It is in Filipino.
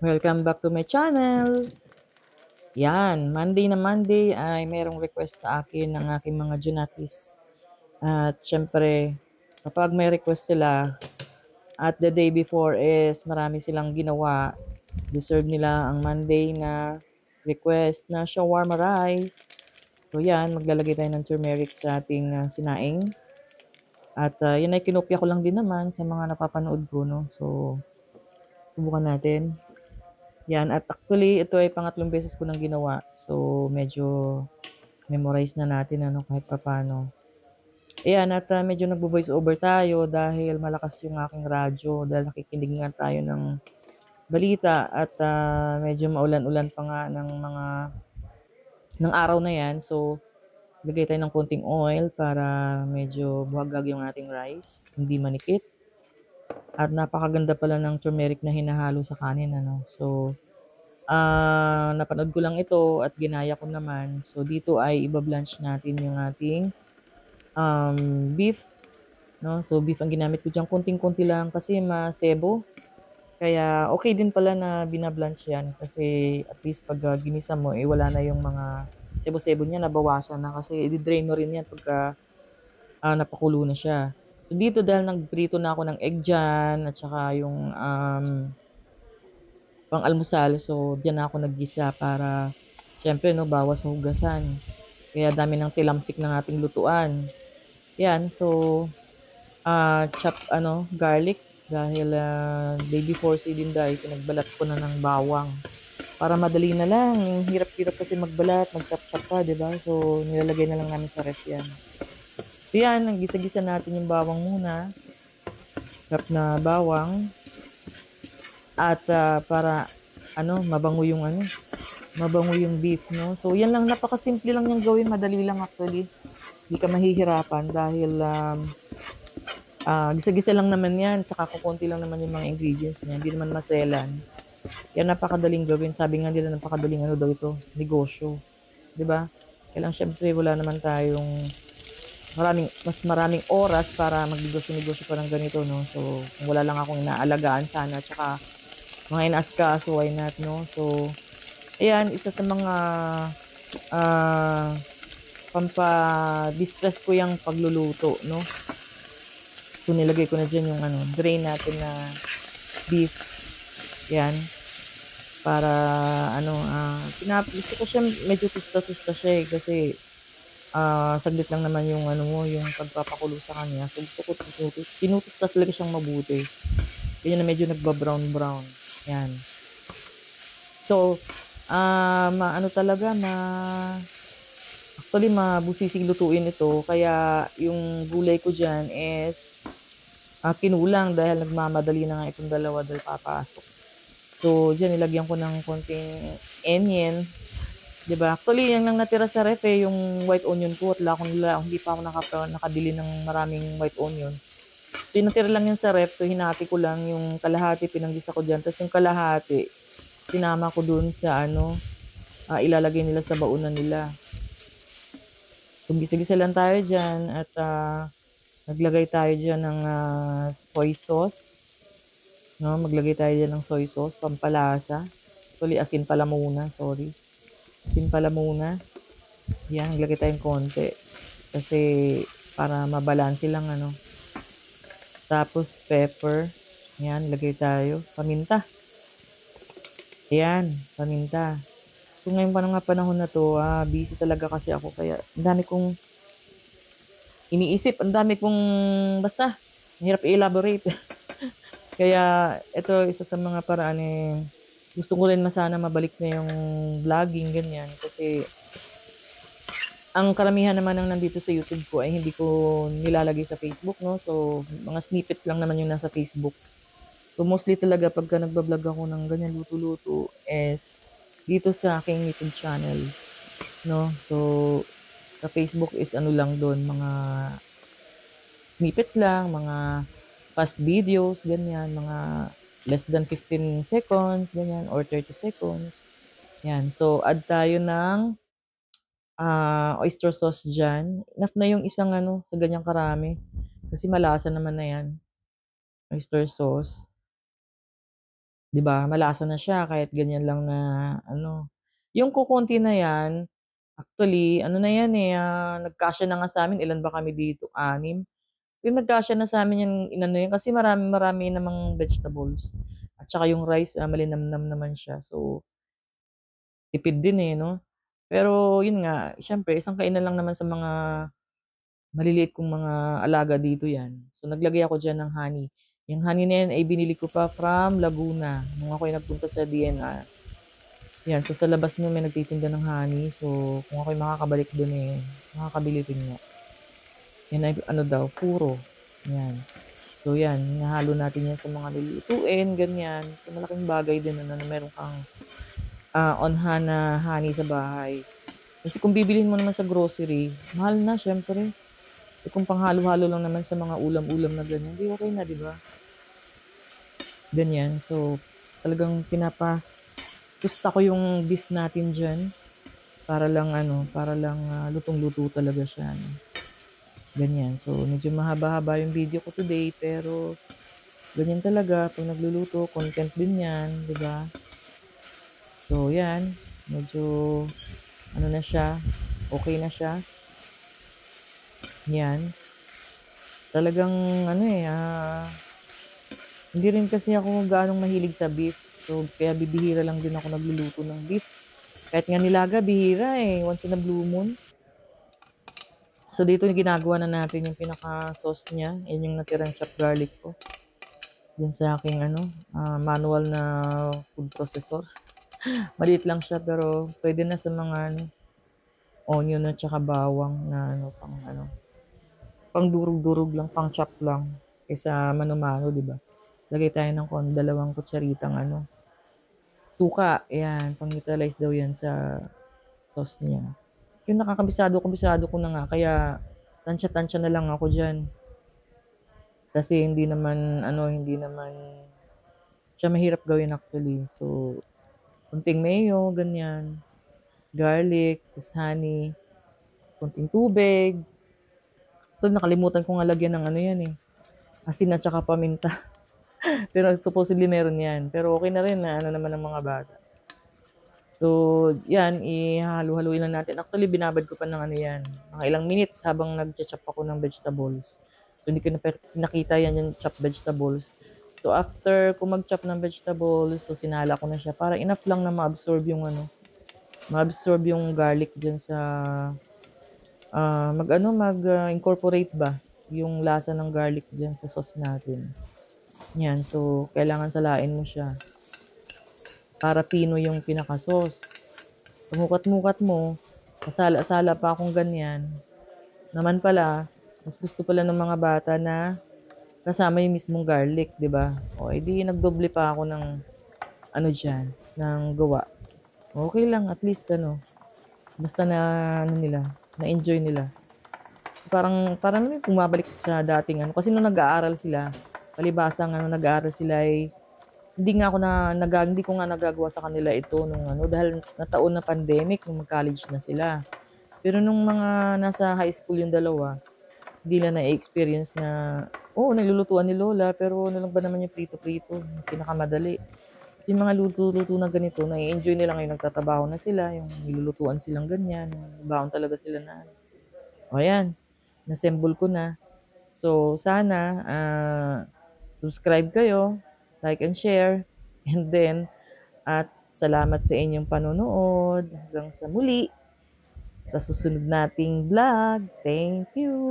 Welcome back to my channel. Yan, Monday na Monday ay merong request sa akin ng aking mga Junatis. At syempre, kapag may request sila, at the day before is marami silang ginawa, deserve nila ang Monday na request na shawarma rice. So yan, maglalagay tayo ng turmeric sa ating sinaing. At yun ay kinopya ko lang din naman sa mga napapanood ko, no? So, subukan natin. Yan, at actually, ito ay pangatlong beses ko nang ginawa. So, medyo memorize na natin ano, kahit papaano. Ayan, at medyo nagbo-voice over tayo dahil malakas yung aking radyo dahil nakikinig nga tayo ng balita at medyo maulan-ulan pa nga ng araw na yan. So, lagay tayo ng konting oil para medyo buhagag yung ating rice, hindi manikit. At napakaganda pala ng turmeric na hinahalo sa kanin, ano. So, napanood ko lang ito at ginaya ko naman. So, dito ay iba-blanch natin yung ating beef, no? So, beef ang ginamit ko diyan, konting-konti lang kasi masebo. Kaya okay din pala na binablanch yan kasi at least pag ginisa mo, eh wala na yung mga sebo-sebo niya, nabawasan na kasi i-drain mo rin yan pagka napakulo na siya. So, dito dahil nagprito na ako ng egg dyan at saka yung pang-almusal. So, diyan na ako naggisa para siyempre 'no, bawas sa hugasan. Kaya dami ng tilamsik ng ating lutuan. 'Yan, so, chop ano, garlic dahil day before si Dinday pinagbalat ko na ng bawang para madali na lang. Yung hirap-hirap kasi magbalat, mag-chop-chop pa, 'di ba? So, nilalagay na lang namin sa ref 'yan. So, 'yan, gisa-gisa natin yung bawang muna, chop na bawang at para ano, mabango yung beef, no? So, yan lang, napakasimple lang yung gawin, madali lang actually. Hindi ka mahihirapan dahil gisa-gisa lang naman yan, saka kukunti lang naman yung mga ingredients niya, hindi naman maselan. Yan, napakadaling gawin. Sabi nga nila, napakadaling ano daw ito, negosyo. 'Di ba? Kaya lang, syempre, wala naman tayong mas maraming oras para magnegosyo-negosyo pa ng ganito, no? So, kung wala lang akong inaalagaan sana, tsaka mga inaasikaso, why not, no? So, ayan, isa sa mga ah, pampa-distress ko yung pagluluto, no? So, nilagay ko na dyan yung ano, drain natin na beef. Yan. Para, ano, gusto ko siya, medyo tusta-tusta siya eh, kasi, saglit lang naman yung, ano mo, yung pagpapakulo sa kanya. So, gusto ko tinutusta talaga siyang mabuti. Ganyan na medyo nagba-brown-brown. Yan. So, maano talaga, actually, mabusising lutuin ito. Kaya, yung gulay ko dyan is kinulang dahil nagmamadali na nga itong dalawa dahil papasok. So, dyan nilagyan ko ng konting onion. 'Di ba? Actually, yan lang natira sa ref eh, yung white onion ko at hindi pa ako nakabili ng maraming white onion. So, yung natira lang yan sa ref. So, hinati ko lang yung kalahati, pinanggisa ko dyan. Tapos yung kalahati, sinama ko dun sa ano, ilalagay nila sa baunan nila. So, gisa-gisa lang tayo dyan at naglagay tayo dyan ng soy sauce. No, maglagay tayo dyan ng soy sauce, pampalasa. Actually, asin pala muna, sorry. Asin pala muna. Yan, naglagay tayong konti. Kasi, para mabalanse lang, ano. Tapos, pepper. Yan, lagay tayo. Paminta. Yan, paminta. So, ngayon pa nga panahon na to, busy talaga kasi ako. Kaya, ang dami kong iniisip. Ang dami kong, basta, hirap i-elaborate. Kaya ito isa sa mga paraan eh, gusto ko rin sana mabalik na yung vlogging ganyan kasi ang karamihan naman ng nandito sa YouTube ko ay hindi ko nilalagay sa Facebook, no? So, mga snippets lang naman yung nasa Facebook. So, mostly talaga pagka nagbablog ako ng ganyan luto-luto is dito sa aking YouTube channel, no? So, sa Facebook is ano lang doon, mga snippets lang, mga fast videos, ganyan, mga less than 15 seconds, ganyan, or 30 seconds. Yan. So, add tayo ng oyster sauce dyan. Enough na yung isang ano, sa ganyang karami. Kasi malasa naman na yan. Oyster sauce. 'di ba, malasa na siya kahit ganyan lang na ano. Yung kokonti na yan, actually ano na yan, eh, nagkasya na nga sa'min, ilan ba kami dito, 6. Yung nagkasya na sa'min yung inano yun kasi marami namang vegetables at saka yung rice, malinamnam naman siya. So, tipid din, eh, 'no? Pero yun nga, siyempre isang kainan lang naman sa mga maliliit kong mga alaga dito 'yan. So, naglagay ako diyan ng honey. Yung honey na 'yan ay binili ko pa from Laguna nung ako'y nagpunta sa DNR. 'Yan, so sa labas nun may nagtitinda ng honey. So, kung ako'y makakabalik dun, eh, makakabili rin nga. 'Yan ay ano daw, puro, 'yan. So 'yan, hinahalo natin 'yan sa mga lulutuin, ganyan. So, malaking bagay din ano na meron kang, on-hand na honey sa bahay. Kasi kung bibilhin mo naman sa grocery, mahal na siyempre. Eh, kung panghalo-halo lang naman sa mga ulam-ulam na ganyan, 'di okey na, 'di ba? Ganyan. So, talagang pinapa-tusta ko yung beef natin diyan para lang ano, para lang, lutong-luto talaga siya 'no, ganyan. So, medyo mahaba-haba yung video ko today pero ganyan talaga 'pag nagluluto, content din 'yan, 'di ba? So, 'yan, medyo ano na siya, okey na siya, 'yan. Talagang ano, eh, hindi rin kasi ako gaanong mahilig sa beef. So, kaya bibihira lang din ako nagluluto ng beef. Kahit nga nilaga bihira, eh, once in a blue moon. So, dito yung ginagawa na natin yung pinaka-sauce niya, yun yung natirang chopped garlic ko, dun sa aking ano, manual na food processor. Maliit lang siya pero puwede na sa mga ano, onion at saka bawang na ano, pang durog-durog lang, pang chop lang, kaysa mano-mano, 'di ba? Lagay tayo ng 2 kutsaritang ano, suka, ayan, pang-neutralize daw 'yan sa sauce niya. Yung nakakabisado-kabisado ko na nga kaya tantiya-tantiya na lang ako diyan. Kasi hindi naman ano, hindi naman siya mahirap gawin actually. So, konting mayo, ganyan, garlic, tas honey, konting tubig. Ito nakalimutan ko nga lagyan ng ano 'yan, eh, asin at saka paminta. Pero supposedly meron 'yan, pero okey na rin na ano naman ng mga bata. So, 'yan ihahalo-haluin lang natin. Actually binabad ko pa ng ano 'yan, mga ilang minutes habang nagcha-chop ako ng vegetables. So, hindi ko na pinakita 'yan yung chopped vegetables. So, after ko mag-chop ng vegetables, so sinala ko na siya para enough lang na ma-absorb yung ano, ma-absorb yung garlic diyan sa, incorporate ba yung lasa ng garlic diyan sa sauce natin. 'Yan, so kailangan salain mo siya para pino yung pinaka-sauce. Pagmukat-mukat mo, pasala-sala pa akong ganyan, naman pala mas gusto pala ng mga bata na kasama yung mismong garlic, 'di ba? O eh di nagdoble pa ako ng ano diyan, ng gawa. Okey lang at least ano, basta na ano nila, na-enjoy nila. Parang naman bumabalik sa dating ano, kasi nung nag-aaral sila, palibhasa nga nung nag-aaral sila ay hindi ko nga nagagawa sa kanila ito nung ano, dahil nataon na pandemic nung mag-college na sila. Pero nung mga nasa high school yung dalawa, hindi nila na-e-experience na, oo, nilulutuan ni lola pero ano lang ba naman yung prito-prito, yung pinakamadali. Yung mga luto-luto na ganito na-e-enjoy nila ngayon nagtatrabaho na sila, yung nilulutuan silang ganyan, nagbabaon talaga sila na ano. O ayan, na-assemble ko na. So sana, subscribe kayo, like and share, and then at salamat sa inyong panonood. Hanggang sa muli, sa susunod nating vlog. Thank you.